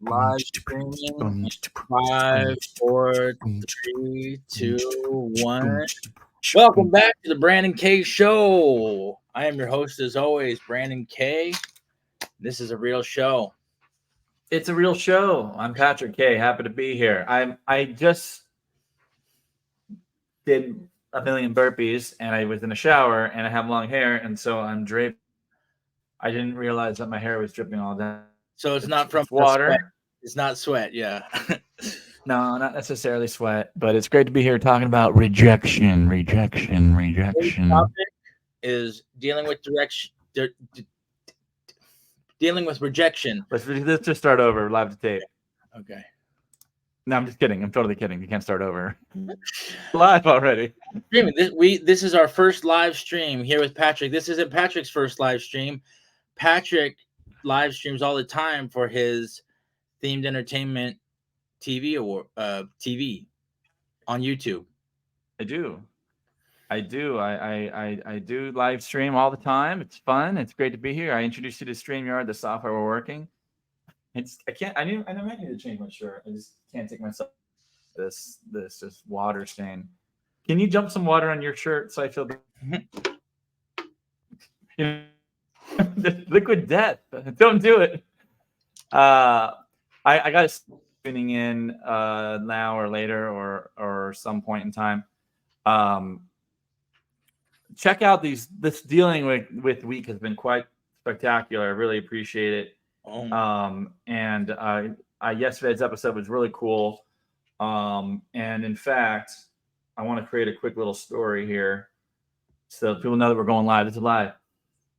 Live streaming. 5, 4, 3, 2, 1. Welcome back to the Brandon K Show. I am your host, as always, Brandon K. This is a real show. It's a real show. I'm Patrick K. Happy to be here. I just did a million burpees and I was in a shower and I have long hair and so I'm draped. I didn't realize that my hair was dripping all down. So it's not from water. Sweat. It's not sweat, yeah. No, not necessarily sweat, but it's great to be here talking about rejection. Today's topic is dealing with dealing with rejection. Let's just start over. Live to tape. Okay. No, I'm just kidding. I'm totally kidding. You can't start over. Live already. This is our first live stream here with Patrick. This isn't Patrick's first live stream. Patrick live streams all the time for his themed entertainment TV on YouTube. I do. I do live stream all the time. It's fun. It's great to be here. I introduced you to StreamYard, the software we're working. I might need to change my shirt. I just can't take myself this just water stain. Can you jump some water on your shirt so I feel liquid death. Don't do it. I got it spinning in now or later or some point in time. Check out this dealing with week has been quite spectacular. I really appreciate it. Yesterday's episode was really cool. And in fact, I want to create a quick little story here so people know that we're going live. This is live.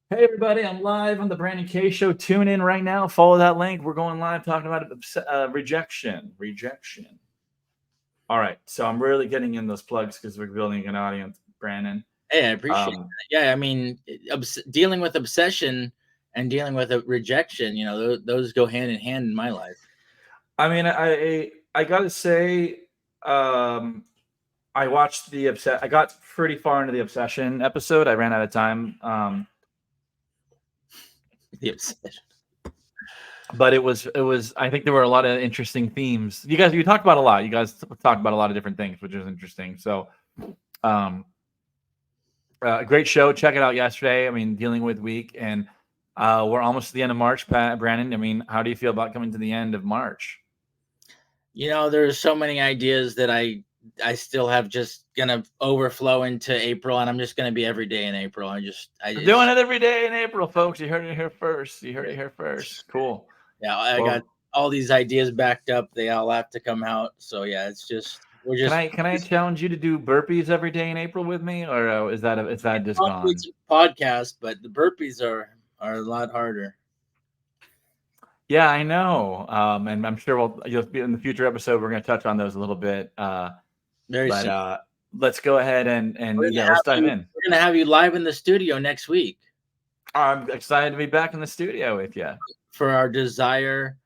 Hey everybody, I'm live on the Brandon K Show. Tune in right now. Follow that link. We're going live talking about rejection. All right, so I'm really getting in those plugs because we're building an audience, Brandon. Hey, I appreciate that. Yeah, I mean, dealing with obsession and dealing with a rejection, those go hand in hand in my life. I mean, I gotta say, I watched I got pretty far into the obsession episode. I ran out of time. The obsession. But it was. I think there were a lot of interesting themes. You talked about a lot. You guys talked about a lot of different things, which is interesting. So, great show. Check it out yesterday. I mean, dealing with week, and we're almost to the end of March, Brandon. I mean, how do you feel about coming to the end of March? There's so many ideas that I still have just gonna overflow into April, and I'm just gonna be every day in April. I just doing it every day in April, folks. You heard it here first. Cool. Yeah, I got all these ideas backed up. They all have to come out. So yeah, Can I challenge you to do burpees every day in April with me, or is that just gone? It's a podcast, but the burpees are a lot harder. Yeah, I know. And I'm sure you'll be in the future episode. We're going to touch on those a little bit. Soon. Let's go ahead and let's dive in. We're going to have you live in the studio next week. I'm excited to be back in the studio with you for our desire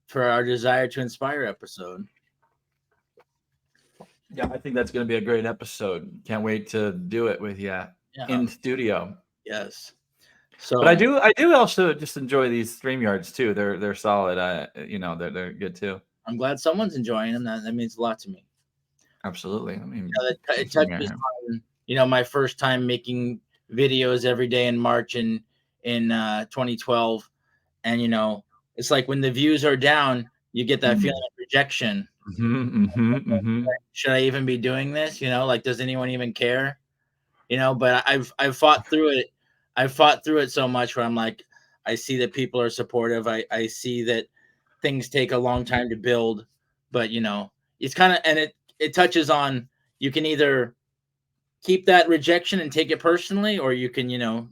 to inspire episode. Yeah, I think that's going to be a great episode. Can't wait to do it with you in studio. Yes. So, but I do also just enjoy these StreamYards too. They're solid. They're good too. I'm glad someone's enjoying them. That means a lot to me. Absolutely. I mean, it touches on my first time making videos every day in March in 2012, and it's like when the views are down, you get that feeling of rejection. Should I even be doing this? Does anyone even care? But I've fought through it. I've fought through it so much where I'm like, I see that people are supportive. I see that things take a long time to build, but it's kind of, and it touches on, you can either keep that rejection and take it personally, or you can,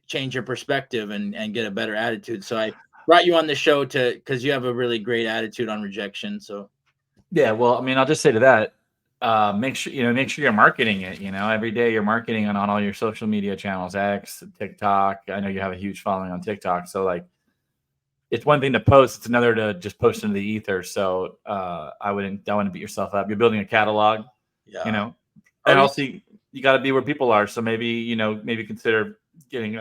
change your perspective and get a better attitude. So I brought you on the show because you have a really great attitude on rejection. So. Yeah. Well, I mean, I'll just say to that, make sure you're marketing it. Every day you're marketing on all your social media channels, X, TikTok. I know you have a huge following on TikTok, so it's one thing to post; it's another to just post into the ether. So I wouldn't beat yourself up. You're building a catalog, and also you got to be where people are. So maybe consider getting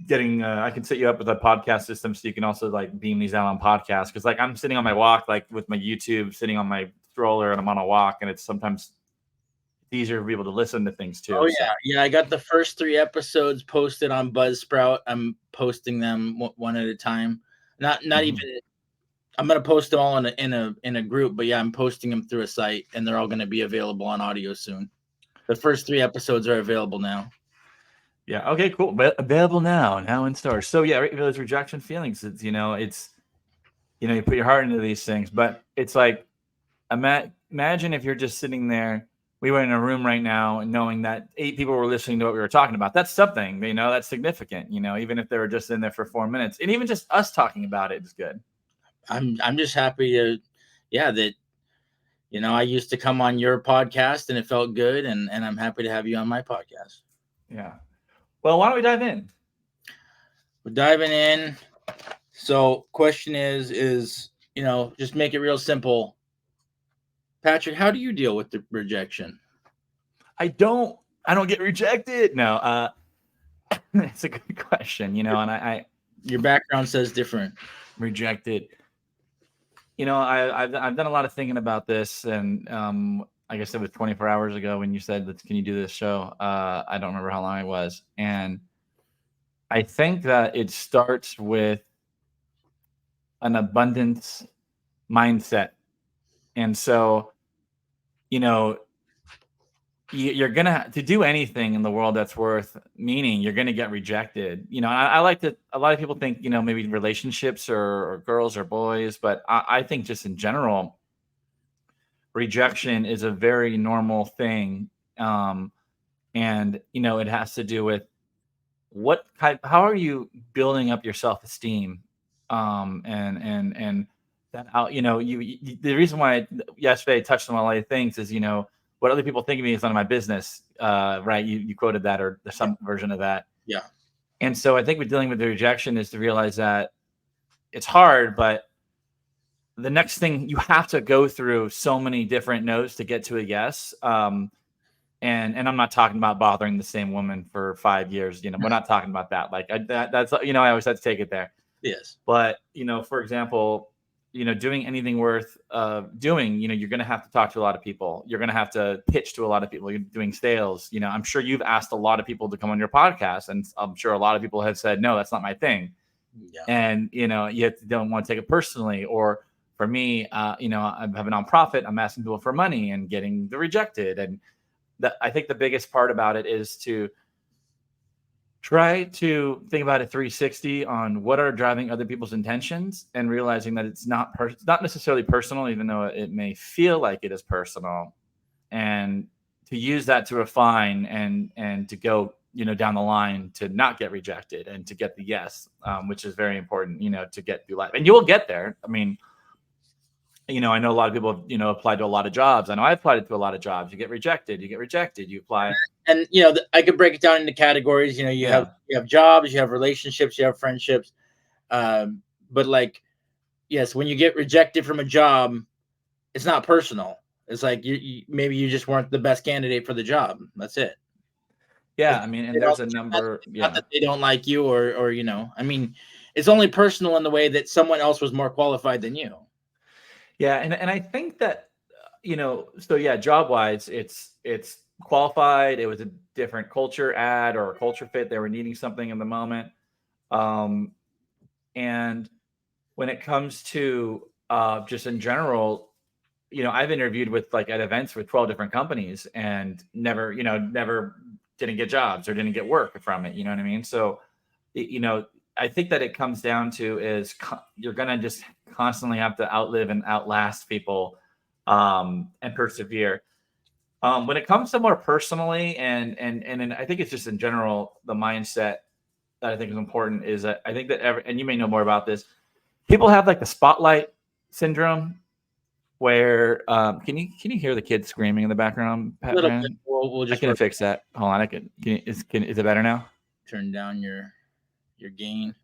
getting I can set you up with a podcast system so you can also like beam these out on podcasts, because like I'm sitting on my walk like with my YouTube sitting on my stroller and I'm on a walk, and it's sometimes easier for people to listen to things Oh too. So yeah. I got the first 3 episodes posted on Buzzsprout. I'm posting them one at a time. Not even. I'm gonna post them all in a group, but yeah, I'm posting them through a site, and they're all gonna be available on audio soon. The first 3 episodes are available now. yeah, okay, cool. But available now in stores. So yeah, those rejection feelings. It's you put your heart into these things, but it's like imagine if you're just sitting there. We were in a room right now, and knowing that 8 people were listening to what we were talking about. That's something, that's significant. Even if they were just in there for 4 minutes, and even just us talking about it is good. I'm just happy to, yeah, that I used to come on your podcast and it felt good, and I'm happy to have you on my podcast. Yeah. Well, why don't we dive in? We're diving in. So, question is just make it real simple. Patrick, how do you deal with the rejection? I don't get rejected. No, it's a good question, and I Your background says different. Rejected. I've done a lot of thinking about this, and like I said, it was 24 hours ago when you said, can you do this show? I don't remember how long it was, and I think that it starts with an abundance mindset, and so you're gonna to do anything in the world that's worth meaning, you're gonna get rejected. I like to. A lot of people think maybe relationships or girls or boys, but I think just in general, rejection is a very normal thing, and it has to do with how are you building up your self-esteem, and that how the reason why yesterday I touched on a lot of things is what other people think of me is none of my business, right? You quoted that, or there's some version of that. Yeah. And so I think with dealing with the rejection is to realize that it's hard, but the next thing, you have to go through so many different no's to get to a yes. And I'm not talking about bothering the same woman for 5 years. We're not talking about that. Like that's I always have to take it there. Yes. But for example, doing anything worth doing, you're going to have to talk to a lot of people. You're going to have to pitch to a lot of people. You're doing sales. I'm sure you've asked a lot of people to come on your podcast, and I'm sure a lot of people have said, no, that's not my thing. Yeah. And you don't want to take it personally. Or for me, I have a nonprofit. I'm asking people for money and getting the rejected. And I think the biggest part about it is to try to think about it 360 on what are driving other people's intentions, and realizing that it's not necessarily personal, even though it may feel like it is personal, and to use that to refine and to go down the line to not get rejected and to get the yes, which is very important to get through life. And you will get there. I mean, I know a lot of people have, applied to a lot of jobs. I know I applied to a lot of jobs. You get rejected. You apply. And I could break it down into categories. You have jobs, you have relationships, you have friendships. But like, yes, when you get rejected from a job, it's not personal. It's like maybe you just weren't the best candidate for the job. That's it. Yeah, I mean, and there's a number. Not that they don't like you, or I mean, it's only personal in the way that someone else was more qualified than you. Yeah, and I think that so yeah, job wise, it's qualified. It was a different culture ad or a culture fit. They were needing something in the moment, and when it comes to just in general, I've interviewed with like at events with 12 different companies and never didn't get jobs or didn't get work from it. You know what I mean? So I think that it comes down to is you're gonna just constantly have to outlive and outlast people, and persevere. When it comes to more personally, and I think it's just in general the mindset that I think is important is that I think that and you may know more about this. People have like the spotlight syndrome, where can you hear the kids screaming in the background, Pat? We'll just I can fix that. Hold on, is it better now? Turn down your gain.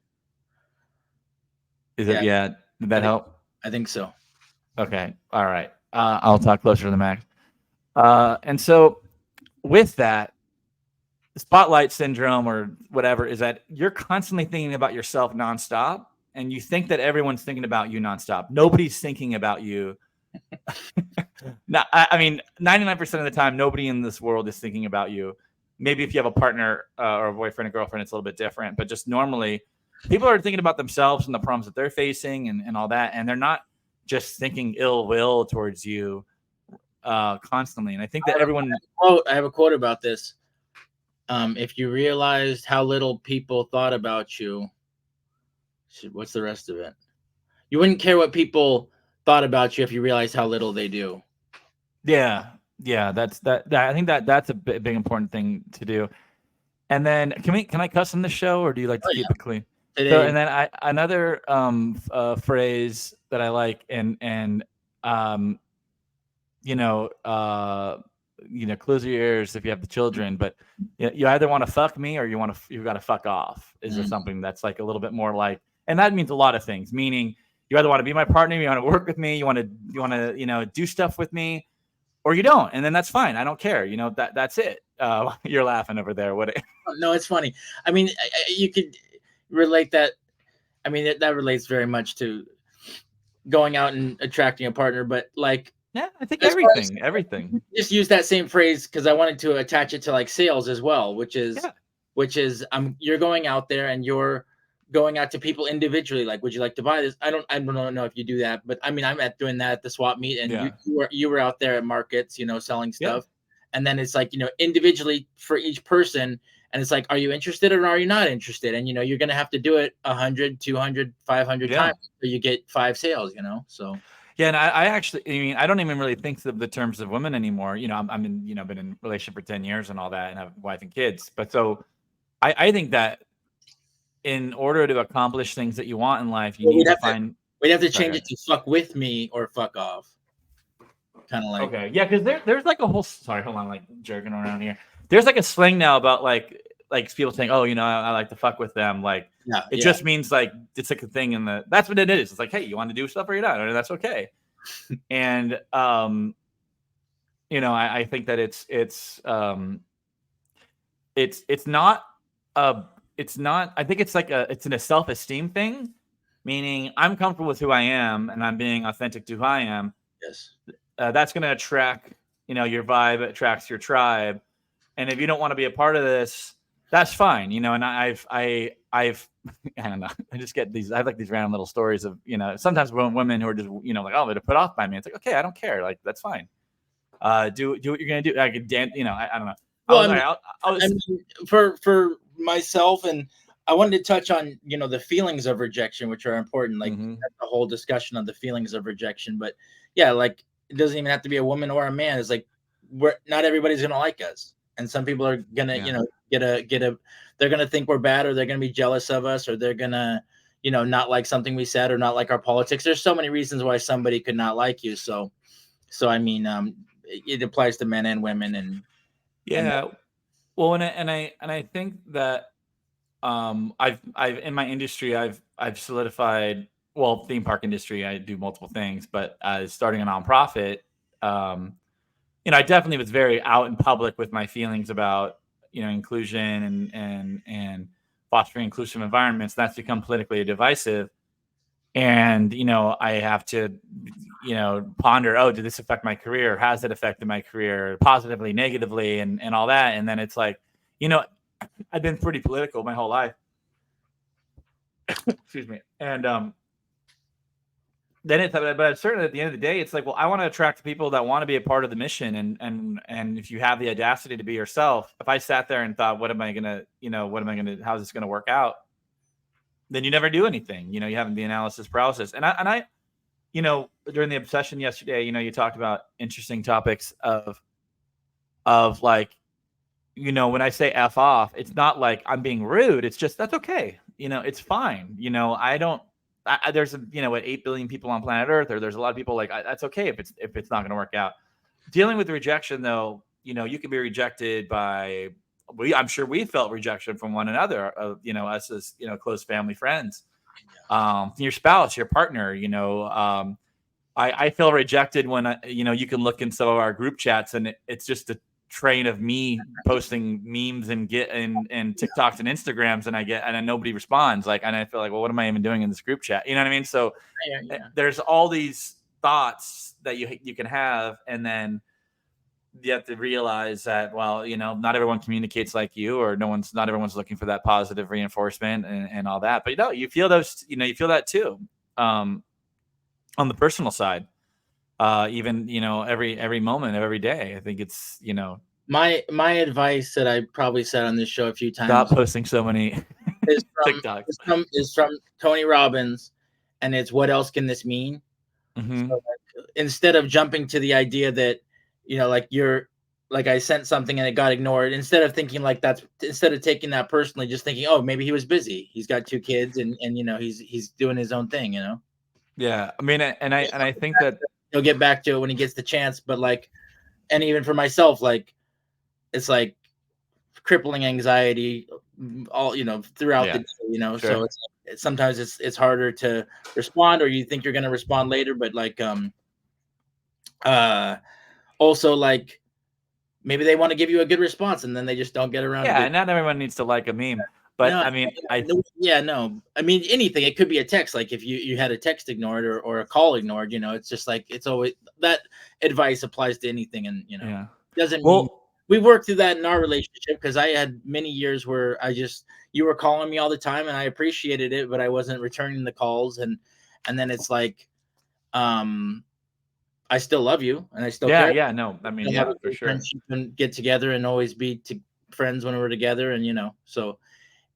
Is it? Yeah. Did that help? I think so. Okay. All right. I'll talk closer to the max. And so with that, spotlight syndrome or whatever is that you're constantly thinking about yourself nonstop, and you think that everyone's thinking about you nonstop. Nobody's thinking about you. No, I mean, 99% of the time, nobody in this world is thinking about you. Maybe if you have a partner or a boyfriend or girlfriend, it's a little bit different. But just normally, people are thinking about themselves and the problems that they're facing and all that. And they're not just thinking ill will towards you constantly. And I think that everyone. I have a quote about this. If you realized how little people thought about you, what's the rest of it? You wouldn't care what people thought about you if you realized how little they do. Yeah. That's that. I think that's a big important thing to do. And then can I cuss on the show, or do you like to keep it clean? Today, So, and then another phrase that I like, and you know, close your ears if you have the children, but you either want to fuck me or you got to fuck off. Is there something that's like a little bit more like, and that means a lot of things. Meaning, you either want to be my partner, you want to work with me, you want to do stuff with me, or you don't, and then that's fine. I don't care. That's it. You're laughing over there. What? No, it's funny. I mean, you could relate that. I mean, that relates very much to going out and attracting a partner, but like, yeah, I think everything. Just use that same phrase because I wanted to attach it to like sales as well, which is you're going out there and you're going out to people individually. Like, would you like to buy this? I don't know if you do that, but I mean, I'm doing that at the swap meet, and you were out there at markets, selling stuff, and then it's like individually for each person. And it's like, are you interested or are you not interested? And, you're going to have to do it 100, 200, 500 times so you get 5 sales, so. Yeah. And I actually, I don't even really think of the terms of women anymore. I'm in, been in a relationship for 10 years and all that, and have a wife and kids. But so I think that in order to accomplish things that you want in life, you need to find. We'd have to change it to fuck with me or fuck off. Kind of like. Okay. Yeah. Cause there's like a whole, sorry, hold on, like jerking around here. There's like a slang now about like people saying, oh, I like to fuck with them. Like, it just means like, it's like a thing that's what it is. It's like, hey, you want to do stuff or you're not, or that's okay. And, I think that it's not, I think it's like it's a self-esteem thing, meaning I'm comfortable with who I am and I'm being authentic to who I am. Yes. That's going to attract, your vibe, attracts your tribe. And if you don't want to be a part of this, that's fine, and I've I don't know. I just get I have like these random little stories of, sometimes women who are just, like, oh, they're put off by me. It's like, okay, I don't care. Like, that's fine. Do what you're going to do. I could dance, I don't know. Well, I mean, for myself, and I wanted to touch on, the feelings of rejection, which are important, like the whole discussion of the feelings of rejection. But yeah, like, it doesn't even have to be a woman or a man. It's like, not everybody's going to like us. And some people are going to, they're going to think we're bad, or they're going to be jealous of us, or they're going to, not like something we said, or not like our politics. There's so many reasons why somebody could not like you. So I mean, it applies to men and women, and well, and I think that I've in my industry I've solidified, well, theme park industry, I do multiple things, but starting a nonprofit, I definitely was very out in public with my feelings about, inclusion and fostering inclusive environments. That's become politically divisive. And, I have to, ponder, oh, did this affect my career? Has it affected my career positively, negatively, and all that? And then it's like, I've been pretty political my whole life. Excuse me. And then but certainly at the end of the day, it's like, well, I want to attract people that want to be a part of the mission. And if you have the audacity to be yourself, if I sat there and thought, how's this going to work out? Then you never do anything. You have the analysis paralysis. And I, during the obsession yesterday, you talked about interesting topics of like, when I say F off, it's not like I'm being rude. It's just, that's okay. It's fine. There's 8 billion people on planet Earth, or there's a lot of people, like, that's okay if it's not going to work out. Dealing with rejection, though, you can be rejected by, I'm sure we felt rejection from one another, us as, close family, friends, your spouse, your partner, I feel rejected when, you can look in some of our group chats and it's just train of me posting memes and TikToks and Instagrams, and then nobody responds. Like, and I feel like, well, what am I even doing in this group chat? You know what I mean? So there's all these thoughts that you can have, and then you have to realize that, well, not everyone communicates like you, or not everyone's looking for that positive reinforcement and all that. But you feel those, you feel that too, on the personal side. Even every moment of every day. I think it's my advice that I probably said on this show a few stop times posting so many is TikToks. is from Tony Robbins, and it's, what else can this mean? Mm-hmm. So, like, instead of jumping to the idea that like I sent something and it got ignored, instead of thinking like instead of taking that personally, just thinking, oh, maybe he was busy. He's got 2 kids, and he's doing his own thing. Yeah, I mean, and I think that he'll get back to it when he gets the chance. But like, and even for myself, like, it's like crippling anxiety all throughout the day. Sure. So sometimes it's harder to respond, or you think you're going to respond later, but like also, like, maybe they want to give you a good response and then they just don't get around to Yeah, it. and not everyone needs to like a meme, but No, I mean, no. I mean, anything. It could be a text. Like if you had a text ignored, or a call ignored, it's just like, it's always that advice applies to anything. And yeah. doesn't mean we worked through that in our relationship, because I had many years where you were calling me all the time and I appreciated it, but I wasn't returning the calls. And then it's like, I still love you and I still care. Yeah, no, I mean, yeah, for sure. Friendship, and get together and always be friends when we're together. And so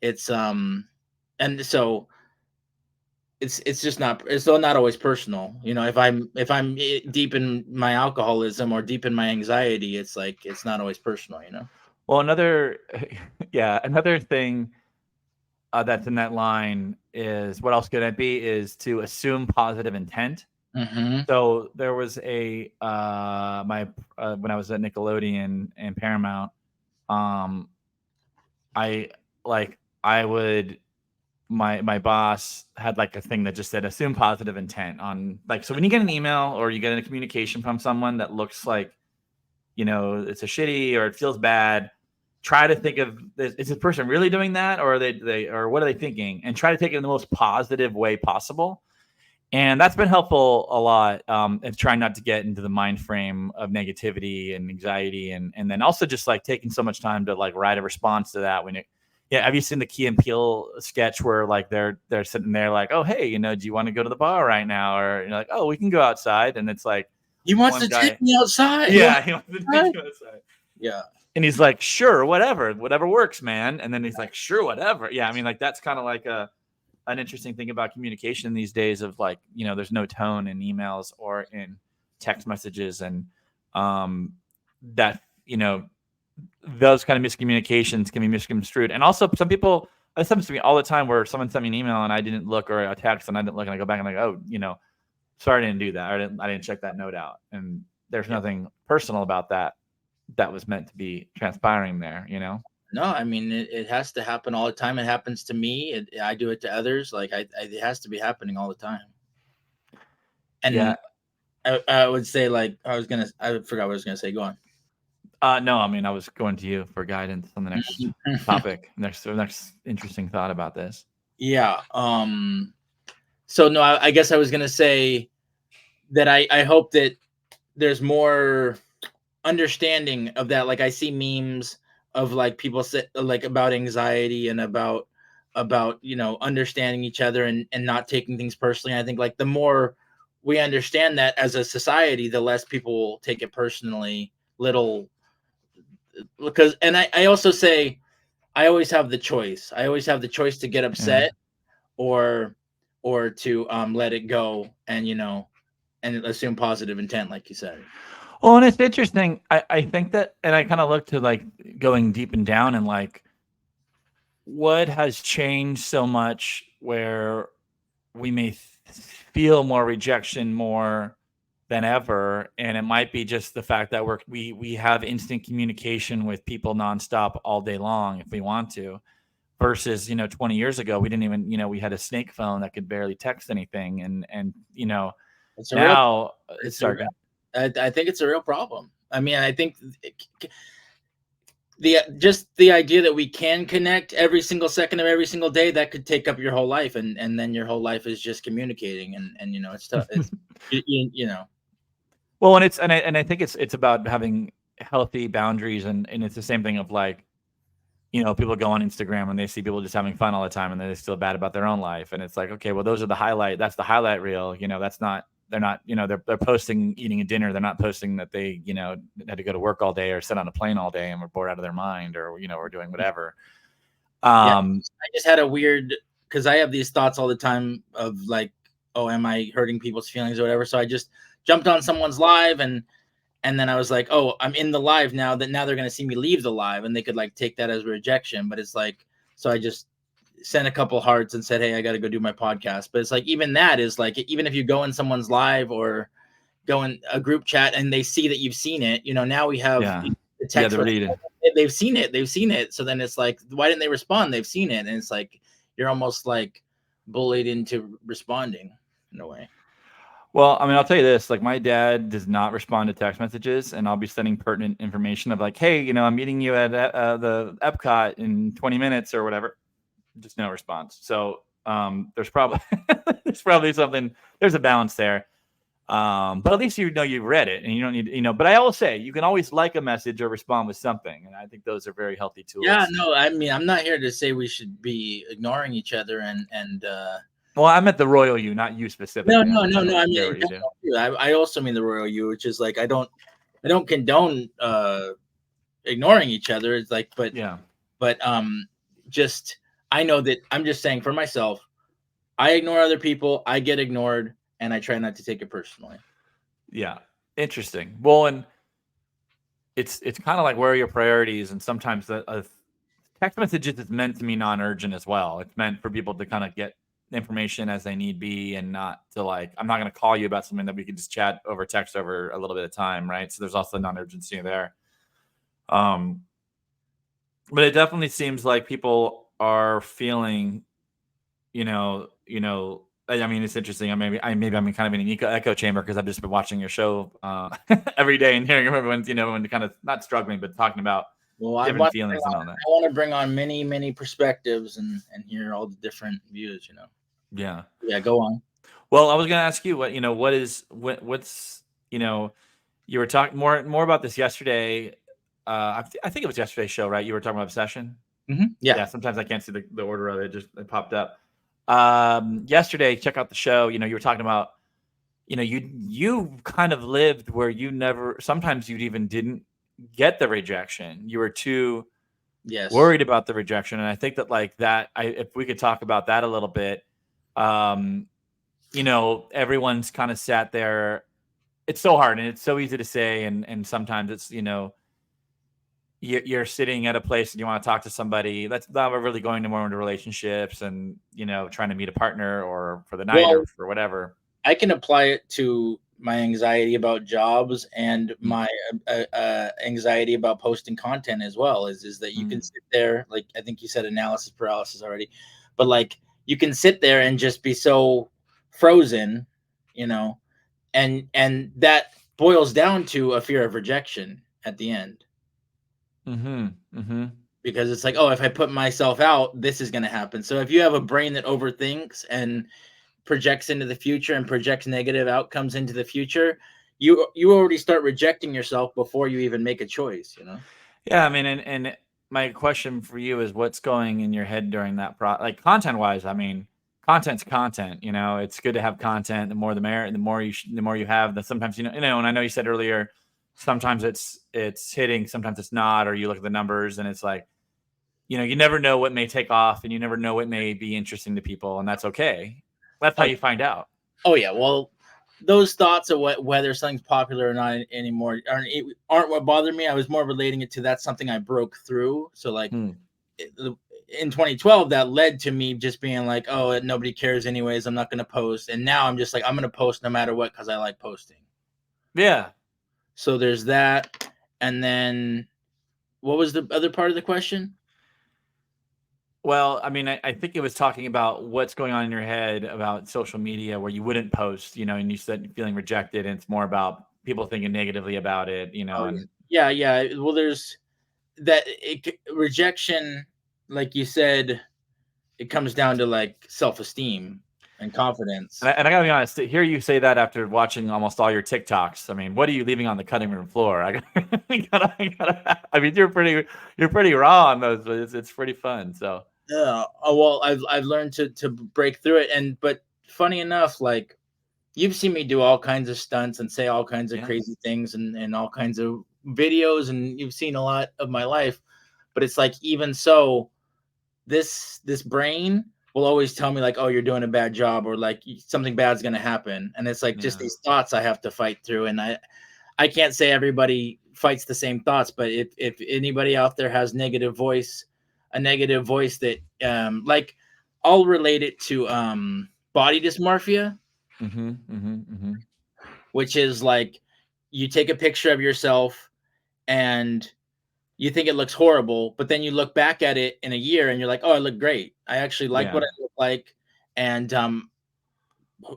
it's and so it's just not, it's still not always personal. If I'm deep in my alcoholism or deep in my anxiety, it's like, it's not always personal. Well, another thing that's in that line is, what else could it be, is to assume positive intent. Mm-hmm. So there was when I was at Nickelodeon and Paramount, my boss had like a thing that just said assume positive intent on, like, so when you get an email or you get a communication from someone that looks like, it's a shitty or it feels bad, try to think of, is this person really doing that, or are they or what are they thinking, and try to take it in the most positive way possible. And that's been helpful a lot, of trying not to get into the mind frame of negativity and anxiety, and then also just like taking so much time to like write a response to that. Have you seen the Key and Peele sketch where like they're sitting there like, oh hey, do you want to go to the bar right now, or like, oh, we can go outside, and it's like, he wants to take me outside. Yeah, he wants to take you outside. Yeah. And he's like, sure, whatever works, man. And then he's like, sure, whatever. Yeah, I mean, like, that's kind of like an interesting thing about communication these days, of like, there's no tone in emails or in text messages, and that those kind of miscommunications can be misconstrued. And also, some people, this happens to me all the time, where someone sent me an email and I didn't look, or a text and I didn't look, and I go back and like, oh, sorry, I didn't do that, or I didn't check that note out, and there's nothing personal about that. That was meant to be transpiring there, No, I mean, it has to happen all the time. It happens to me. I do it to others. Like, it has to be happening all the time. And yeah, I would say, like, I forgot what I was gonna say. Go on. No, I mean, I was going to you for guidance on the next topic, next interesting thought about this. Yeah. So no, I guess I was gonna say that I hope that there's more understanding of that. Like, I see memes of like people say like about anxiety and about understanding each other and not taking things personally. I think like the more we understand that as a society, the less people will take it personally. And I also say, I always have the choice. I always have the choice to get upset, or to let it go, and and assume positive intent, like you said. Well, and it's interesting. I think that, and I kind of look to like going deep and down, and like, what has changed so much where we may feel more rejection more than ever, and it might be just the fact that we have instant communication with people nonstop all day long if we want to, versus 20 years ago we didn't even, we had a snake phone that could barely text anything, and It's now I think it's a real problem. I mean, I think just the idea that we can connect every single second of every single day, that could take up your whole life, and then your whole life is just communicating, and it's tough. It's you know. Well, and I think it's about having healthy boundaries, and it's the same thing of like, people go on Instagram and they see people just having fun all the time and they feel bad about their own life. And it's like, okay, well, those are that's the highlight reel. That's not, they're not, they're posting eating a dinner. They're not posting that they, had to go to work all day or sit on a plane all day and were bored out of their mind, or, we're doing whatever. Yeah, I just had a weird, because I have these thoughts all the time of like, oh, am I hurting people's feelings or whatever? So I just jumped on someone's live, and then I was like, oh, I'm in the live now. That now they're gonna see me leave the live, and they could like take that as rejection. But it's like, so I just sent a couple hearts and said, hey, I got to go do my podcast. But it's like, even that is like, even if you go in someone's live or go in a group chat and they see that you've seen it, now we have the text. They've seen it. So then it's like, why didn't they respond? They've seen it. And it's like, you're almost like bullied into responding in a way. Well, I mean, I'll tell you this, like my dad does not respond to text messages, and I'll be sending pertinent information of like, hey, I'm meeting you at the Epcot in 20 minutes or whatever. Just no response. So there's probably something, there's a balance there. But at least you've read it, and you don't need, but I always say you can always like a message or respond with something. And I think those are very healthy tools. Yeah, no, I mean, I'm not here to say we should be ignoring each other and well, I meant the royal you, not you specifically. No. I mean, I also mean the royal you, which is like, I don't condone ignoring each other. It's like, but just, I know that I'm just saying for myself, I ignore other people, I get ignored, and I try not to take it personally. Yeah, interesting. Well, and it's kind of like, where are your priorities? And sometimes the text messages is meant to be non-urgent as well. It's meant for people to kind of get information as they need be, and not to like, I'm not going to call you about something that we could just chat over text over a little bit of time, right? So there's also non-urgency there. But it definitely seems like people are feeling, I mean, it's interesting. Maybe I'm kind of in an echo chamber because I've just been watching your show every day and hearing everyone's, everyone kind of not struggling, but talking about different feelings and all that. I want to bring on many perspectives and hear all the different views, Yeah. Yeah, go on. Well, I was going to ask you what's, you were talking more about this yesterday. I think it was yesterday's show, right? You were talking about obsession. Mm-hmm. Yeah. Sometimes I can't see the order of it. It popped up. Yesterday, check out the show. You were talking about, you kind of lived where sometimes you even didn't get the rejection. You were too worried about the rejection. And I think that like that, if we could talk about that a little bit, everyone's kind of sat there. It's so hard and it's so easy to say. And sometimes it's, you're sitting at a place and you want to talk to somebody that's not really going to more into relationships and, trying to meet a partner or for the night or for whatever. I can apply it to my anxiety about jobs and my anxiety about posting content as well, is that you can sit there, like, I think you said analysis paralysis already, but like, you can sit there and just be so frozen, and that boils down to a fear of rejection at the end. Because it's like, oh, if I put myself out, this is going to happen. So if you have a brain that overthinks and projects into the future and projects negative outcomes into the future, you already start rejecting yourself before you even make a choice, Yeah, I mean, and my question for you is, what's going in your head during that like content wise? I mean, content's content. It's good to have content. The more the merrier. The more you have. Sometimes and I know you said earlier, sometimes it's hitting, sometimes it's not, or you look at the numbers and it's like, you never know what may take off, and you never know what may be interesting to people, and that's okay. That's how you find out. Oh yeah, well, those thoughts of whether something's popular or not anymore aren't what bothered me. I was more relating it to that's something I broke through. So like in 2012, that led to me just being like, oh, nobody cares anyways, I'm not going to post. And now I'm just like, I'm going to post no matter what because I like posting. Yeah. So there's that. And then what was the other part of the question? Well, I mean, I think it was talking about what's going on in your head about social media where you wouldn't post, and you said feeling rejected, and it's more about people thinking negatively about it, and yeah. Well, there's rejection, like you said, it comes down to like self-esteem and confidence. And I gotta be honest, to hear you say that after watching almost all your TikToks, I mean, what are you leaving on the cutting room floor? I mean, you're pretty raw on those, but it's pretty fun. So Yeah. Oh, well, I've learned to break through it, and but funny enough, like you've seen me do all kinds of stunts and say all kinds of yeah, crazy things and all kinds of videos, and you've seen a lot of my life. But it's like even so, this brain will always tell me like, oh, you're doing a bad job, or like something bad's gonna happen, and it's like just yeah, these thoughts I have to fight through, and I can't say everybody fights the same thoughts, but if anybody out there has a negative voice that like I'll relate it to body dysmorphia, which is like you take a picture of yourself and you think it looks horrible, but then you look back at it in a year and you're like, oh, I look great. I actually like what yeah, I look like, and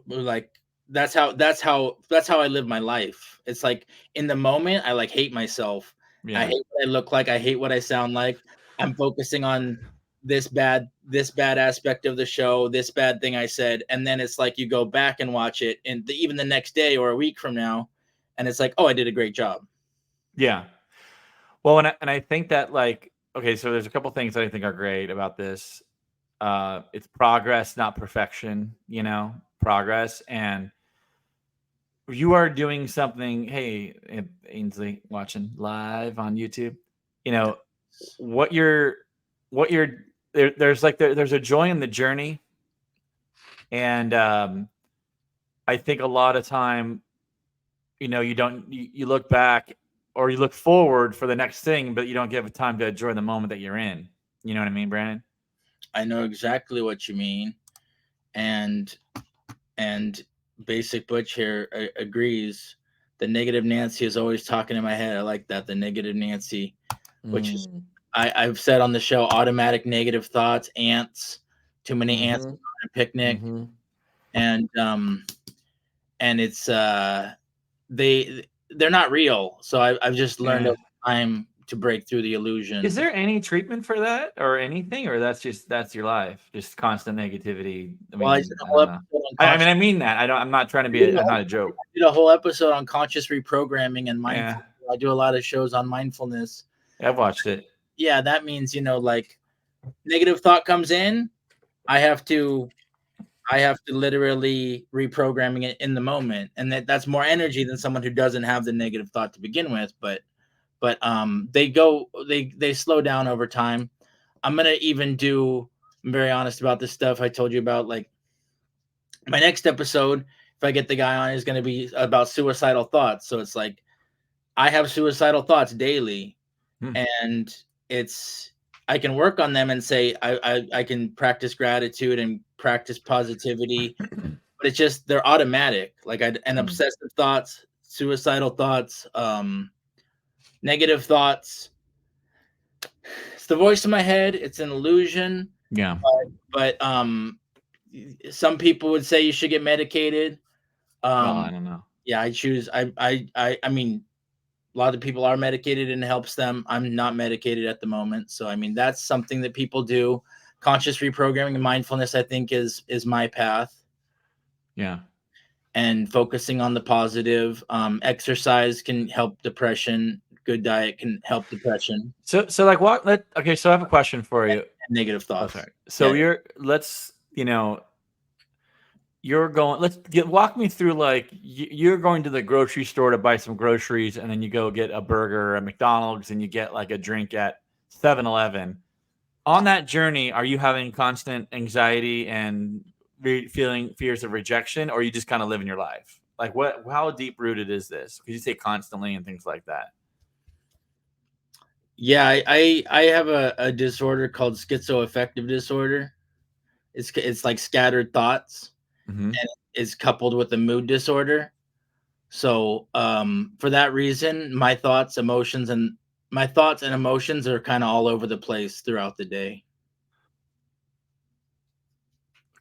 like that's how I live my life. It's like in the moment I like hate myself. I yeah. hate what I look like. I hate what I sound like. I'm focusing on this bad aspect of the show, this bad thing I said, and then it's like you go back and watch it, and even the next day or a week from now, and it's like, oh, I did a great job. Yeah. Well, and I think that like okay, so there's a couple things that I think are great about this. It's progress, not perfection. You know, progress, and you are doing something. Hey, Ainsley, watching live on YouTube. You know what you're, what you're there's a joy in the journey, and I think a lot of time, you don't you look back or you look forward for the next thing, but you don't give time to enjoy the moment that you're in. You know what I mean, Brandon? I know exactly what you mean, and and Basic Butch here agrees. The negative Nancy is always talking in my head. I like that, the negative Nancy, which is Mm. I've said on the show, automatic negative thoughts, ants, too many ants Mm-hmm. on a picnic, Mm-hmm. and it's they're not real. So I've just learned Yeah. over time to break through the Is illusion. there any treatment for that or anything, or that's your life, just constant negativity? I Well, I did mean, a I whole don't know. episode on I mean, conscious. I mean that. I don't. I'm not trying to I be. did a I'm whole not a joke. episode on conscious reprogramming and Yeah, mindfulness. I do a lot of shows on mindfulness. I've watched it. Yeah, that means like negative thought comes in, I have to literally reprogramming it in the moment, and that's more energy than someone who doesn't have the negative thought to begin with. But they slow down over time. I'm gonna even do. I'm very honest about this stuff I told you about. Like my next episode, if I get the guy on, is gonna be about suicidal thoughts. So it's like I have suicidal thoughts daily, Hmm. and it's I can work on them and say I can practice gratitude and practice positivity, but it's just they're automatic. Like and Hmm. obsessive thoughts, suicidal thoughts, negative thoughts. It's the voice in my head. It's an illusion, Yeah. but some people would say you should get medicated. Well, I Um, don't know. yeah, I choose. I mean, a lot of people are medicated and it helps them. I'm not medicated at the moment, so I mean that's something that people do. Conscious reprogramming and mindfulness, I think, is my path, Yeah. and focusing on the positive. Exercise can help depression. Good diet can help depression So like what? Okay. So I have a question for and you. negative Oh, thoughts. sorry. So Yeah, you're going. Walk me through like you're going to the grocery store to buy some groceries, and then you go get a burger at McDonald's, and you get like a drink at 7-Eleven. On that journey, are you having constant anxiety and feeling fears of rejection, or are you just kind of living your life? Like what? How deep rooted is this? Because you say constantly and things like that. yeah. I have a disorder called schizoaffective disorder. It's like scattered thoughts, Mm-hmm. and it's coupled with a mood disorder. So, for that reason, my thoughts and emotions are kind of all over the place throughout the day.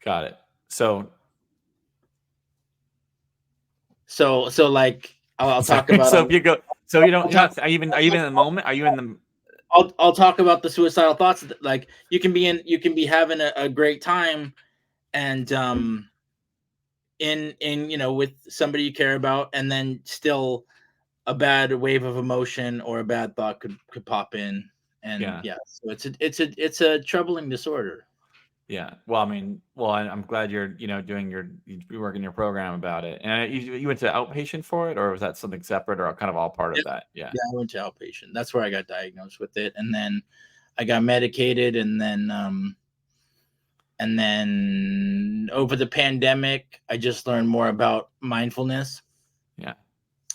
Got it. So So like I'll talk sorry. about So if you go, so you don't, I'll you're talk not. Are you even in the moment? Are you in the? I'll talk about the suicidal thoughts. Like you can be having a great time, and in with somebody you care about, and then still a bad wave of emotion or a bad thought could pop in, and Yeah. yeah, so it's a troubling disorder. Yeah. Well, I mean, I'm glad you're, doing you're working your program about it. And you went to outpatient for it, or was that something separate, or kind of all part Yeah, of that? Yeah. yeah, I went to outpatient. That's where I got diagnosed with it, and then I got medicated, and then over the pandemic, I just learned more about mindfulness, Yeah.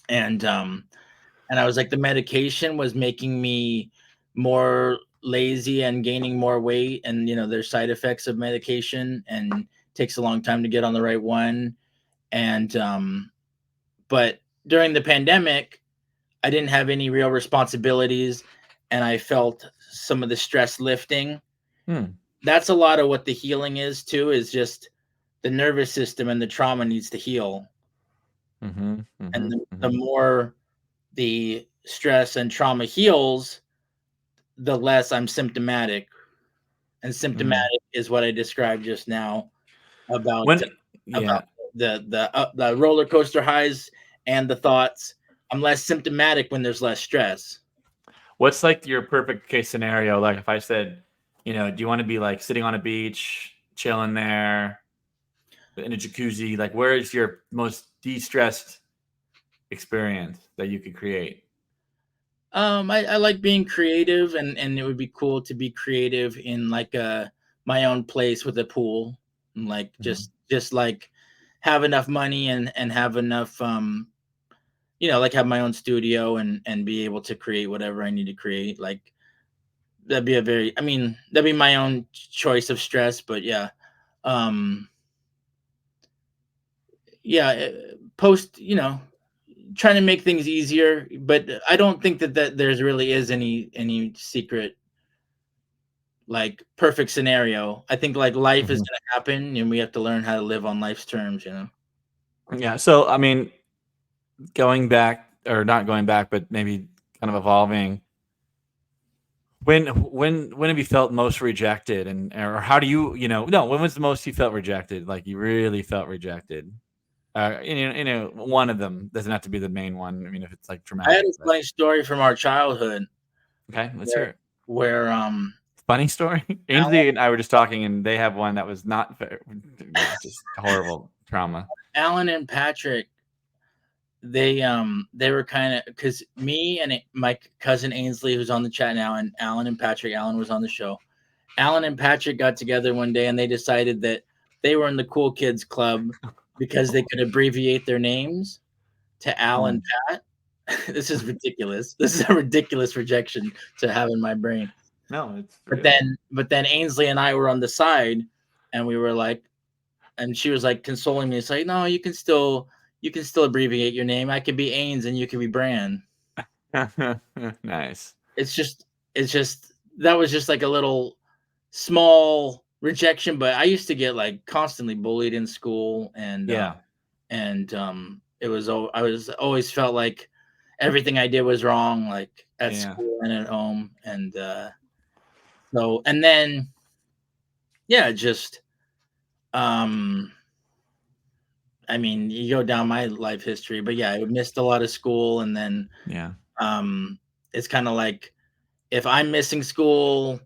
and I was like, the medication was making me more lazy and gaining more weight, and there's side effects of medication, and takes a long time to get on the right one, and but during the pandemic, I didn't have any real responsibilities, and I felt some of the stress lifting. Hmm. That's a lot of what the healing is too, is just the nervous system and the trauma needs to heal. Mm-hmm. And Mm-hmm. the Mm-hmm. more the stress and trauma heals, the less I'm symptomatic. And Mm. symptomatic is what I described just now about When, about yeah. the roller coaster highs and the thoughts. I'm less symptomatic when there's less stress. What's like your perfect case scenario? Like if I said, do you want to be like sitting on a beach, chilling there in a jacuzzi? Like, where is your most de-stressed experience that you could create? I like being creative, and it would be cool to be creative in like my own place with a pool, and like Mm-hmm. just like have enough money, and have enough like have my own studio, and be able to create whatever I need to create. Like that'd be my own choice of stress, but yeah. Um yeah, post, trying to make things easier, but I don't think that there's really is any secret like perfect scenario. I think like life is Mm-hmm. gonna happen, and we have to learn how to live on life's terms. Yeah. So, I mean, going back, or not going back, but maybe kind of evolving. When have you felt most rejected, and or how do you, no, when was the most you felt rejected? Like you really felt rejected. One of them doesn't have to be the main one. I mean, if it's like I had dramatic, a but funny story from our childhood okay, let's hear where it. where Funny story. Alan, Ainsley and I were just talking, and they have one that was not fair. Yeah, just horrible trauma. Alan and Patrick, they were kind of, because me and my cousin Ainsley, who's on the chat now, and Alan and Patrick, Alan was on the show. Alan and Patrick got together one day, and they decided that they were in the cool kids club because they could abbreviate their names to Al and Mm. Pat. This is ridiculous. This is a ridiculous rejection to have in my brain. No, it's But real. then Ainsley and I were on the side, and we were like, and she was like consoling me. It's like, no, you can still abbreviate your name. I could be Ains and you could be Bran. Nice. It's just it's just that was just like a little small rejection, but I used to get like constantly bullied in school, Yeah. and I was always felt like everything I did was wrong, like at Yeah. school and at home, and then yeah, just um I mean, you go down my life history, but yeah, I missed a lot of school, and then Yeah. um it's kind of like if I'm missing school,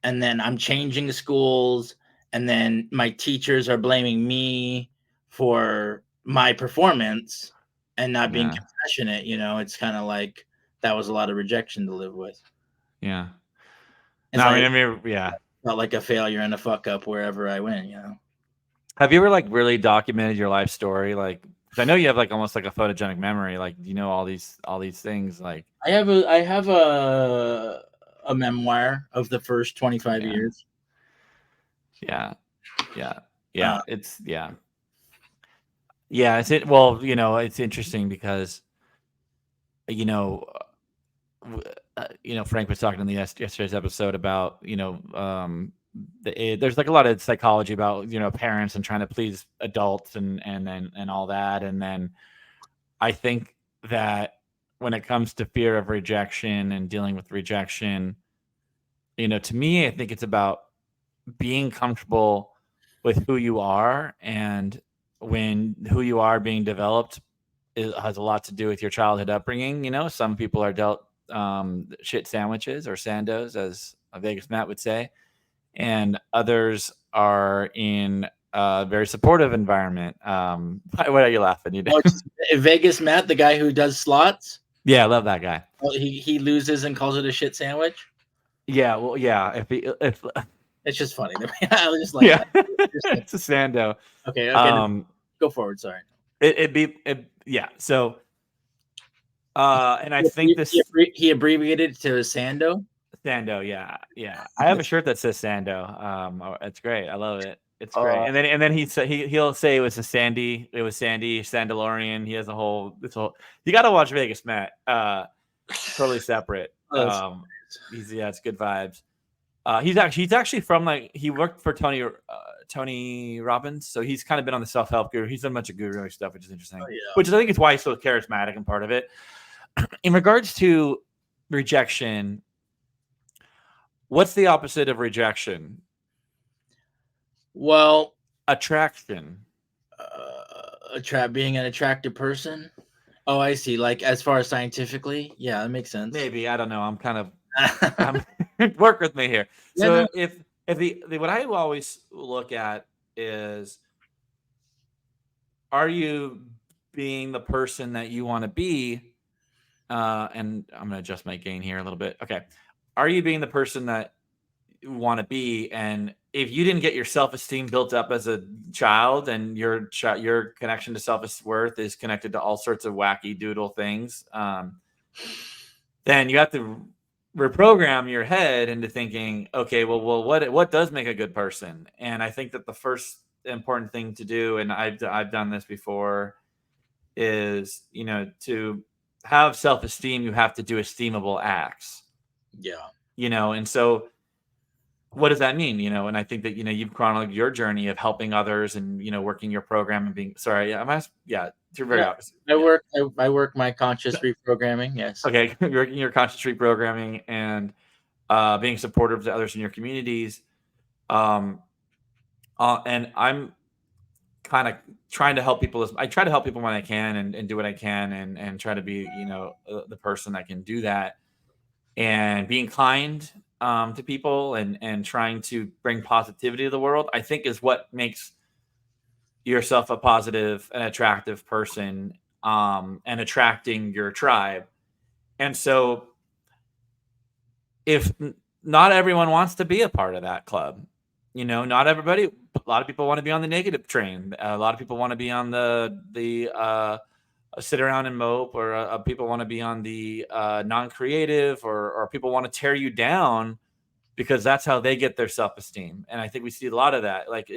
and then I'm changing schools, and then my teachers are blaming me for my performance and not being Yeah. compassionate, it's kind of like that was a lot of rejection to live with. Yeah. No, As I I mean, yeah. felt like a failure and a fuck up wherever I went. Have you ever like really documented your life story? Like, 'cause I know you have like almost like a photogenic memory. Like, you know all these things. Like, I have a memoir of the first 25 yeah, years. yeah, yeah, Uh, yeah. It's yeah. It's it. Well, it's interesting because you know, Frank was talking in the yesterday's episode about there's like a lot of psychology about parents and trying to please adults and all that, and then I think that when it comes to fear of rejection and dealing with rejection, to me, I think it's about being comfortable with who you are, and when who you are being developed has a lot to do with your childhood upbringing. Some people are dealt shit sandwiches or sandos, as a Vegas Matt would say, and others are in a very supportive environment. What are you laughing? Oh, it's Vegas Matt, the guy who does slots. Yeah, I love that guy. Oh, he loses and calls it a shit sandwich. Yeah, well, yeah. If It's just funny. I was just like, yeah, it's a sando. okay, go forward. Sorry. Yeah. So, and I think this He abbreviated it to Sando. Sando, yeah. I have a shirt that says Sando. It's great. I love it. It's great. Uh, And then he'll say it was Sandy Sandalorian. He has a whole You got to watch Vegas Matt. Totally separate. It's good vibes. He's actually from, like, he worked for Tony Robbins, so he's kind of been on the self-help guru. He's done a bunch of guru stuff, which is interesting. Oh, yeah. Which I think is why he's so charismatic and part of it. In regards to rejection, what's the opposite of rejection? Well, attraction. Being an attractive person. Oh, I see. Like, as far as scientifically, yeah, that makes sense. Maybe, I don't know. I'm kind of work with me here. Yeah, So no. if what I always look at is, are you being the person that you want to be? And I'm gonna adjust my gain here a little bit. Okay, are you being the person that you want to be? And if you didn't get your self-esteem built up as a child, and your connection to self-worth is connected to all sorts of wacky doodle things, then you have to reprogram your head into thinking, okay, well, what does make a good person? And I think that the first important thing to do, and I've done this before, is, to have self-esteem, you have to do esteemable acts. Yeah. And so what does that mean? And I think that, you've chronicled your journey of helping others and, youking your program and being, sorry, you're very opposite. I work my conscious reprogramming. Yes. Okay. You're working your conscious reprogramming and being supportive to others in your communities. And I'm kind of trying to help people. I try to help people when I can, and do what I can, and try to be, the person that can do that, and being kind to people, and trying to bring positivity to the world, I think, is what makes yourself a positive and attractive person, and attracting your tribe. And so if not everyone wants to be a part of that club, not everybody, a lot of people want to be on the negative train. A lot of people want to be on the sit around and mope, or people want to be on the non-creative, or people want to tear you down because that's how they get their self-esteem. And I think we see a lot of that. Like,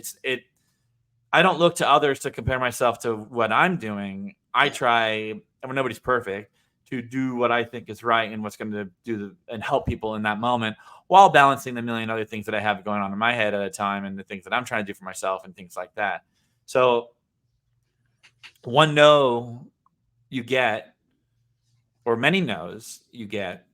I don't look to others to compare myself to what I'm doing. I try, and nobody's perfect, to do what I think is right and what's going to and help people in that moment, while balancing the million other things that I have going on in my head at a time, and the things that I'm trying to do for myself and things like that. So one no you get, or many no's you get,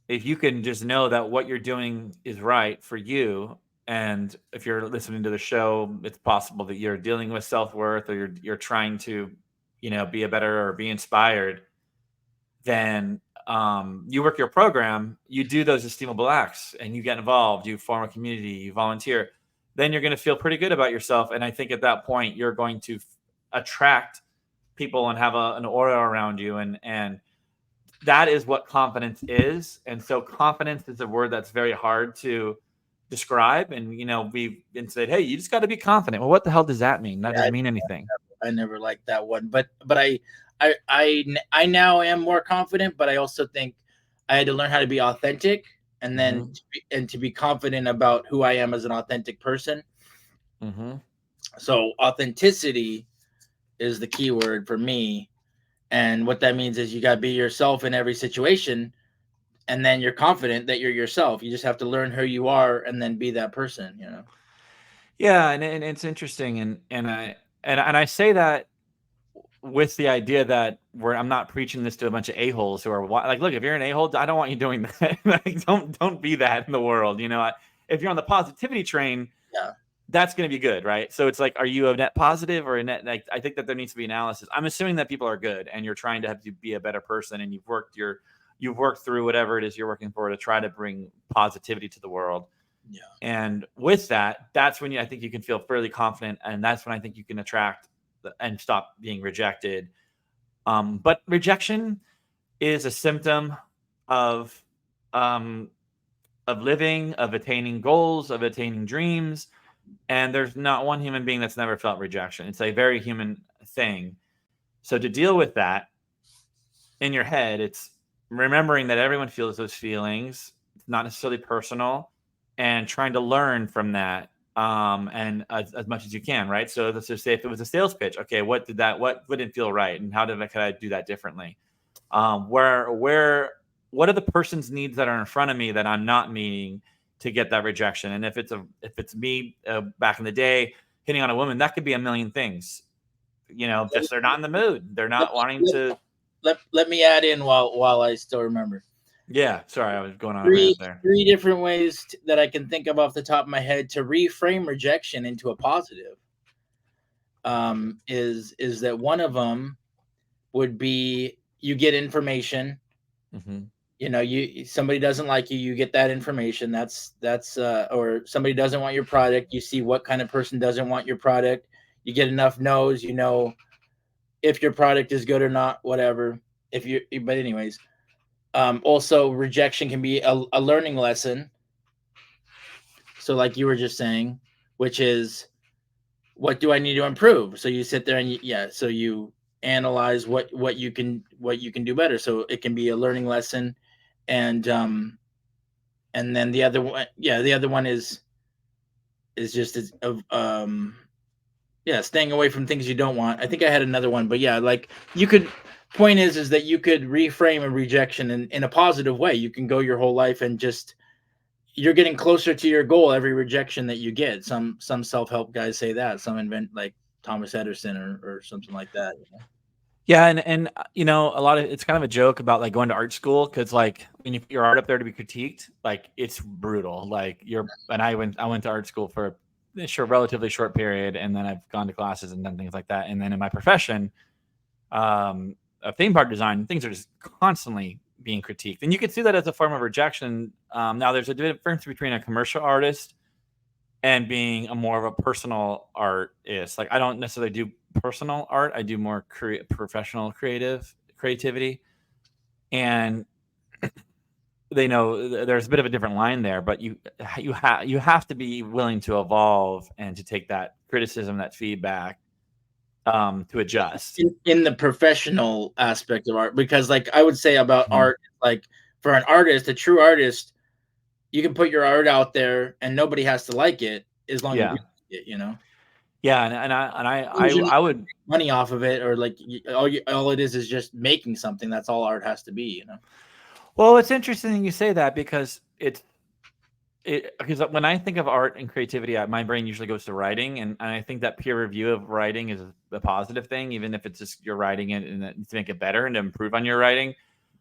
if you can just know that what you're doing is right for you. And if you're listening to the show, it's possible that you're dealing with self-worth, or you're trying to, be a better, or be inspired. Then you work your program, you do those esteemable acts, and you get involved, you form a community, you volunteer. Then you're going to feel pretty good about yourself. And I think at that point, you're going to attract people and have an aura around you. And that is what confidence is. And so confidence is a word that's very hard to describe. And, we've been said, hey, you just got to be confident. Well, what the hell does that mean? That doesn't mean anything. I never liked that one, but I now am more confident, but I also think I had to learn how to be authentic, and then to be confident about who I am as an authentic person. So authenticity is the key word for me. And what that means is you got to be yourself in every situation, and then you're confident that you're yourself. You just have to learn who you are and then be that person, Yeah, and it's interesting, and I say that with the idea that I'm not preaching this to a bunch of a-holes who are like, look, if you're an a-hole, I don't want you doing that. Like, don't be that in the world. You know, if you're on the positivity train, Yeah. that's going to be good, right? So it's like, are you a net positive or a net? Like, I think that there needs to be analysis. I'm assuming that people are good, and you're trying to have to be a better person, and you've worked through whatever it is you're working for to try to bring positivity to the world. Yeah. And with that, that's when I think you can feel fairly confident, and that's when I think you can attract and stop being rejected. But rejection is a symptom of um, living, of attaining goals, of attaining dreams. And there's not one human being that's never felt rejection. It's a very human thing. So to deal with that in your head, it's remembering that everyone feels those feelings. It's not necessarily personal, and trying to learn from that, and as much as you can, right? So let's just say if it was a sales pitch, okay, what didn't feel right, and could I do that differently? What are the person's needs that are in front of me that I'm not meeting to get that rejection? And if it's me back in the day hitting on a woman, that could be a million things. You know, just they're not in the mood. They're not wanting to. Let me add in while I still remember. Yeah, sorry, I was going on a rant there. Three different ways that I can think of off the top of my head to reframe rejection into a positive. Is that one of them would be you get information. Mm-hmm. You know, somebody doesn't like you, you get that information. That's or somebody doesn't want your product. You see what kind of person doesn't want your product. You get enough no's. You know if your product is good or not. Whatever. But anyways. Also, rejection can be a learning lesson. So, like you were just saying, which is, what do I need to improve? So you sit there and so you analyze what you can do better. So it can be a learning lesson, and then the other one, the other one is just of staying away from things you don't want. I think I had another one, but yeah, like you could. Point is that you could reframe a rejection in a positive way. You can go your whole life and just you're getting closer to your goal every rejection that you get. Some self-help guys say that. Some invent like Thomas Edison or something like that. You know? Yeah, and you know, a lot of it's kind of a joke about like going to art school, because like when you put your art up there to be critiqued, like it's brutal. Like I went to art school for a relatively short period, and then I've gone to classes and done things like that. And then in my profession, of theme park design, things are just constantly being critiqued, and you could see that as a form of rejection. Now, there's a difference between a commercial artist and being a more of a personal artist. Like, I don't necessarily do personal art. I do more professional creativity. And they know there's a bit of a different line there, but you have to be willing to evolve and to take that criticism, that feedback, to adjust. In the professional aspect of art, because like I would say about art, like for an artist, a true artist, you can put your art out there and nobody has to like it as long as you like it, you know. Yeah, and I would make money off of it, or like all it is just making something. That's all art has to be, you know. Well, it's interesting you say that, because because when I think of art and creativity, my brain usually goes to writing, and I think that peer review of writing is a positive thing, even if it's just you're writing it and to make it better and to improve on your writing.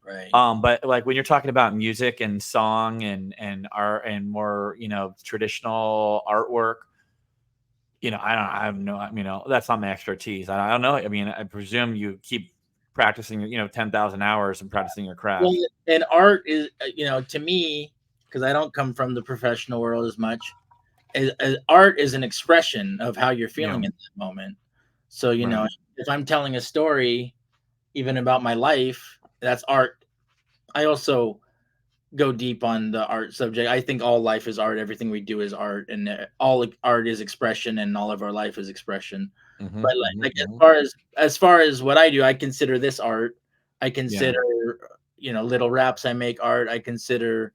Right. But like when you're talking about music and song and art and more, you know, traditional artwork, you know, I have no, you know, that's not my expertise. I don't know. I mean, I presume you keep practicing, you know, 10,000 hours and practicing your craft. Well, and art is, you know, to me, because I don't come from the professional world as much, art is an expression of how you're feeling in that moment. So, you know, if I'm telling a story, even about my life, that's art. I also go deep on the art subject. I think all life is art. Everything we do is art, and all art is expression, and all of our life is expression. But like as far as what I do, I consider this art. I consider you know, little raps I make art. I consider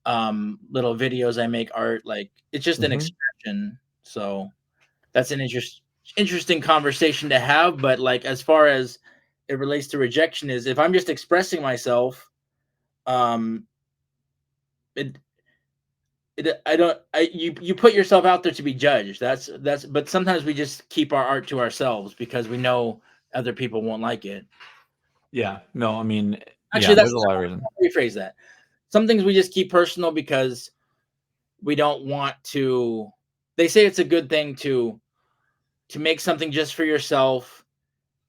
little videos I make art. Like it's just an expression. So that's an interesting conversation to have. But like as far as it relates to rejection, is if I'm just expressing myself, um, it you put yourself out there to be judged. That's but sometimes we just keep our art to ourselves because we know other people won't like it. Yeah. No, I mean, Actually, there's a lot of reasons. rephrase that. Some things we just keep personal because we don't want to. They say it's a good thing to make something just for yourself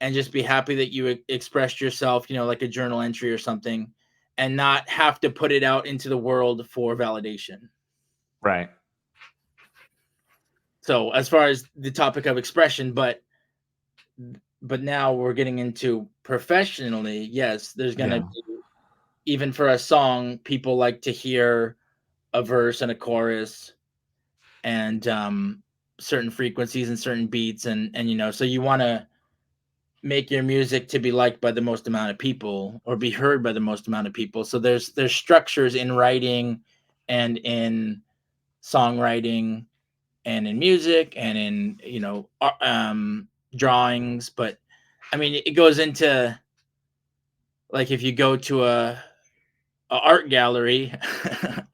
and just be happy that you expressed yourself, like a journal entry or something, and not have to put it out into the world for validation. Right. So as far as the topic of expression, but now we're getting into professionally. Yes, there's going to be, even for a song, people like to hear a verse and a chorus and certain frequencies and certain beats. And so you want to make your music to be liked by the most amount of people or be heard by the most amount of people. So there's structures in writing and in songwriting and in music and in drawings. But I mean, it goes into, like, if you go to a art gallery, if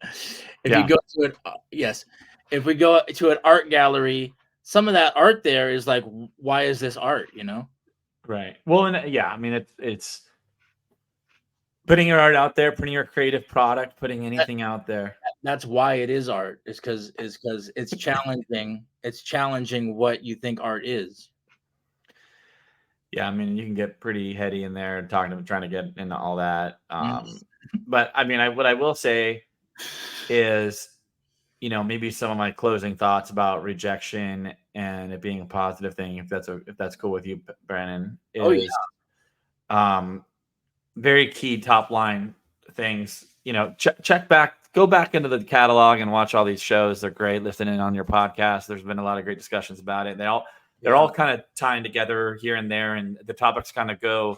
you go to it, yes, if we go to an art gallery, some of that art there is like, why is this art? Right. Well, and I mean, it's putting your art out there, putting your creative product, putting anything out there. That's why it is art. Is because it's challenging. It's challenging what you think art is. Yeah, I mean, you can get pretty heady in there trying to get into all that. But I mean, what I will say is, maybe some of my closing thoughts about rejection and it being a positive thing, if that's cool with you, Brandon, is very key top line things. Go back into the catalog and watch all these shows. They're great. Listen in on your podcast. There's been a lot of great discussions about it. They're all kind of tying together here and there, and the topics kind of go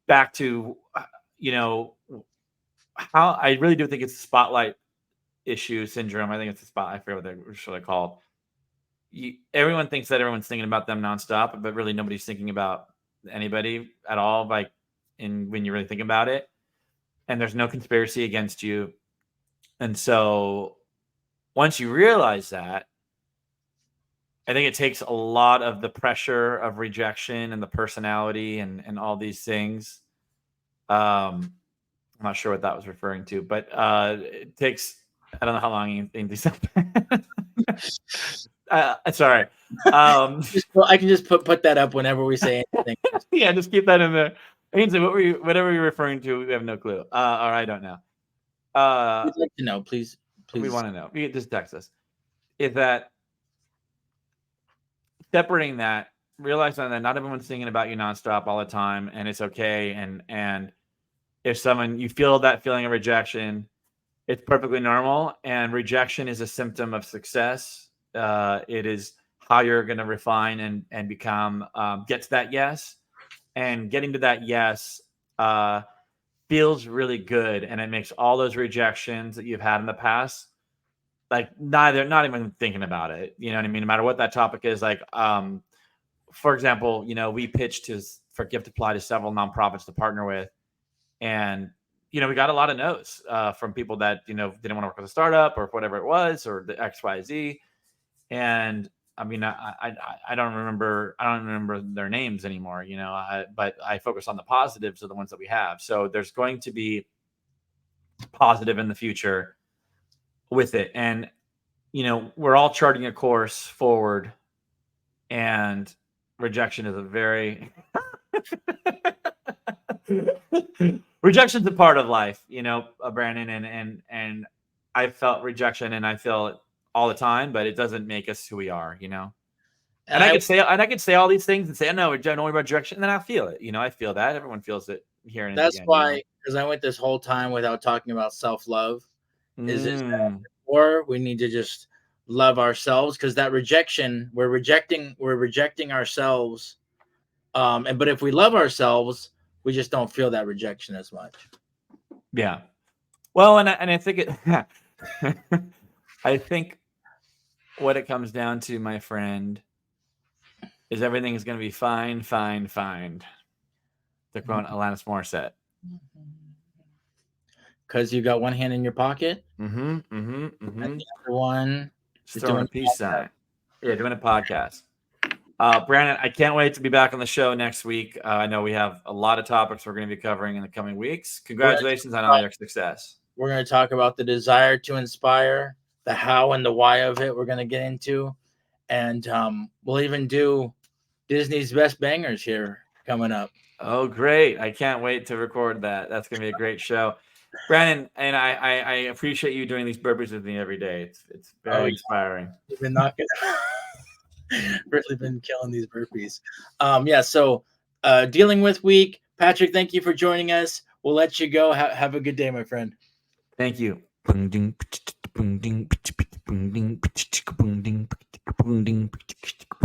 back to, how I really do think it's the spotlight issue syndrome. I think it's I forget what they're usually called. Everyone thinks that everyone's thinking about them nonstop, but really nobody's thinking about anybody at all. Like, when you really think about it, and there's no conspiracy against you. And so once you realize that, I think it takes a lot of the pressure of rejection and the personality and all these things. I'm not sure what that was referring to, but it takes, I don't know how long you think these. Sorry. I can just put that up whenever we say anything. Yeah, just keep that in there. Ainsley, whatever you're referring to, we have no clue. Or I don't know. We'd like to know, please. We want to know. You can just text us. Is that separating that, realizing that not everyone's thinking about you nonstop all the time, and it's okay. And if you feel that feeling of rejection, it's perfectly normal. And rejection is a symptom of success. It is how you're going to refine and become, get to that yes. And getting to that yes feels really good. And it makes all those rejections that you've had in the past, like, not even thinking about it. You know what I mean? No matter what that topic is. Like, for example, we pitched for Giftiply to several nonprofits to partner with. And, we got a lot of no's from people that, didn't want to work with a startup or whatever it was, or the XYZ. And I mean, I don't remember their names anymore, but I focus on the positives of the ones that we have. So there's going to be positive in the future with it. And, we're all charting a course forward, and rejection is a very rejection's a part of life, Brandon, and I felt rejection, and I feel it all the time, but it doesn't make us who we are, And I could say all these things and say, no, don't worry about rejection, and then I feel it. I feel that everyone feels it here and That's again. why, because I went this whole time without talking about self-love. Is that, or we need to just love ourselves, because that rejection, we're rejecting ourselves. But if we love ourselves, we just don't feel that rejection as much. Yeah. Well, and I think it. I think what it comes down to, my friend, is everything is going to be fine, fine, fine. To quote Alanis Morissette. Because you got one hand in your pocket. And the other one just throwing a peace sign. Yeah, doing a podcast. Brandon, I can't wait to be back on the show next week. I know we have a lot of topics we're going to be covering in the coming weeks. Congratulations on all your success. We're going to talk about the desire to inspire, the how and the why of it. We're going to get into, and we'll even do Disney's best bangers here coming up. Oh, great. I can't wait to record that. That's going to be a great show. Brandon, and I appreciate you doing these burpees with me every day. It's very inspiring. You've been knocking, really been killing these burpees. So dealing with week. Patrick, thank you for joining us. We'll let you go. Have a good day, my friend. Thank you.